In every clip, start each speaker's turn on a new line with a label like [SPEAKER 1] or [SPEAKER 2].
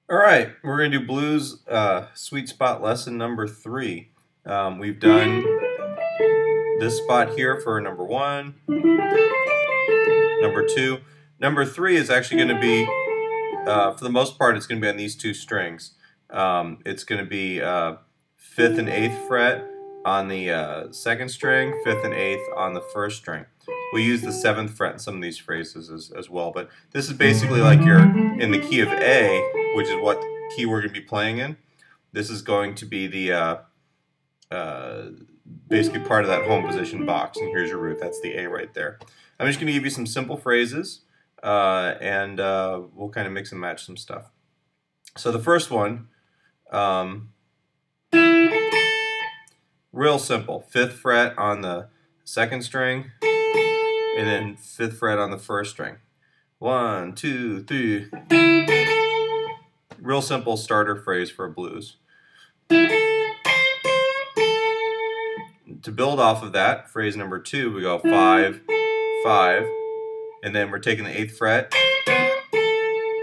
[SPEAKER 1] All right, we're going to do blues sweet spot lesson number 3. We've done this spot here for number 1, number 2. Number 3 is actually going to be, for the most part, it's going to be on these two strings. It's going to be 5th and 8th fret on the 2nd string, 5th and 8th on the 1st string. We use the 7th fret in some of these phrases as well, but this is basically like you're in the key of A, which is what key we're going to be playing in. This is going to be the basically part of that home position box, and here's your root. That's the A right there. I'm just going to give you some simple phrases, and we'll kind of mix and match some stuff. So the first one, real simple. 5th fret on the 2nd string, and then 5th fret on the 1st string. 1, 2, 3. Real simple starter phrase for a blues. To build off of that, phrase number 2, we go 5, 5, and then we're taking the 8th fret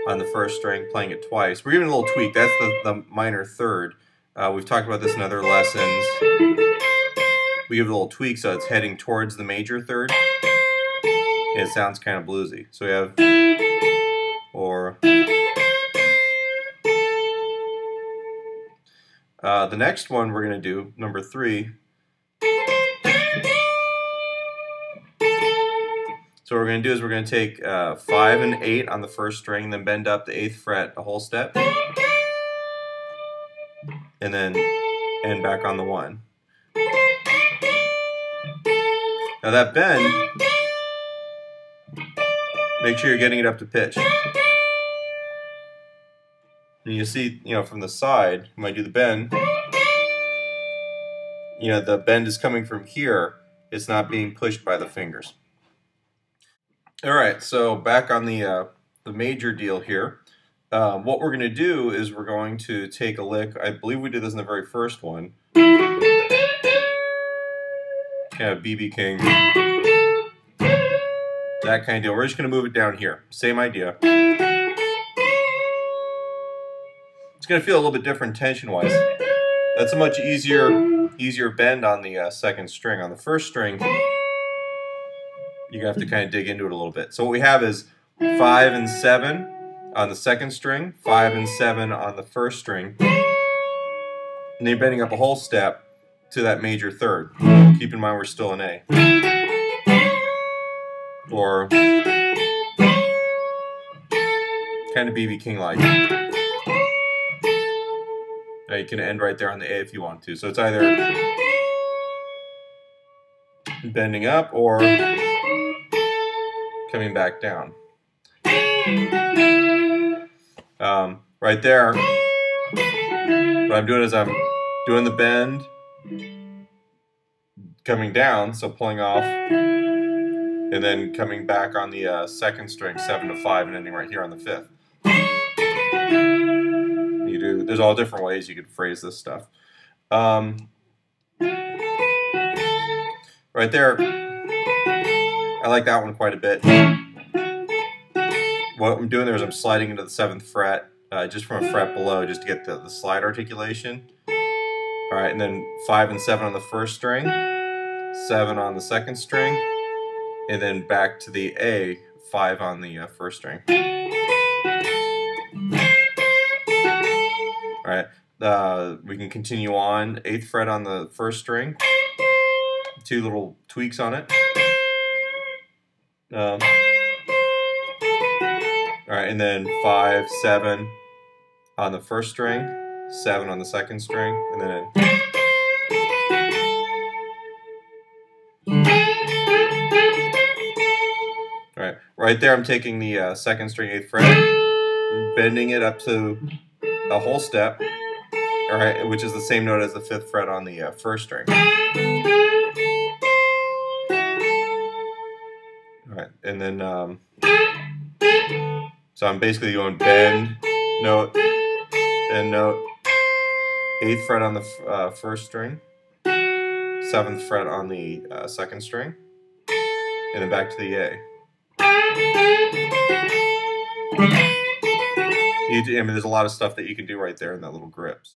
[SPEAKER 1] on the 1st string, playing it twice. We're giving a little tweak. That's the minor 3rd. We've talked about this in other lessons. We give it a little tweak so it's heading towards the major 3rd, and it sounds kind of bluesy. So we have, or the next one we're going to do, number 3. So what we're going to do is we're going to take 5 and 8 on the 1st string, then bend up the 8th fret a whole step, and then end back on the 1. Now that bend, make sure you're getting it up to pitch. And you see, from the side, when I do the bend, the bend is coming from here. It's not being pushed by the fingers. All right, so back on the major deal here. What we're going to do is we're going to take a lick. I believe we did this in the very first one. Kind of BB King. That kind of deal. We're just going to move it down here. Same idea. It's going to feel a little bit different tension-wise. That's a much easier bend on the 2nd string. On the 1st string, you're going to have to kind of dig into it a little bit. So what we have is 5 and 7 on the 2nd string, 5 and 7 on the 1st string, and then you're bending up a whole step to that major 3rd. Keep in mind we're still in A. Or kind of BB King-like. Now you can end right there on the A if you want to. So it's either bending up or coming back down. Right there, what I'm doing is I'm doing the bend, coming down, so pulling off, and then coming back on the 2nd string, 7 to 5, and ending right here on the 5th. There's all different ways you could phrase this stuff. Right there, I like that one quite a bit. What I'm doing there is I'm sliding into the 7th fret, just from a fret below, just to get the slide articulation. All right, and then 5 and 7 on the 1st string, 7 on the 2nd string, and then back to the A, 5 on the 1st string. All right, we can continue on. 8th fret on the 1st string, 2 little tweaks on it. All right, and then 5, 7 on the 1st string, 7 on the 2nd string, and then in. All right, right there I'm taking the 2nd string 8th fret, bending it up to a whole step, all right, which is the same note as the 5th fret on the 1st string. All right, and then so I'm basically going bend, note, and note, 8th fret on the 1st string, 7th fret on the 2nd string, and then back to the A. I mean, there's a lot of stuff that you can do right there in that little grips.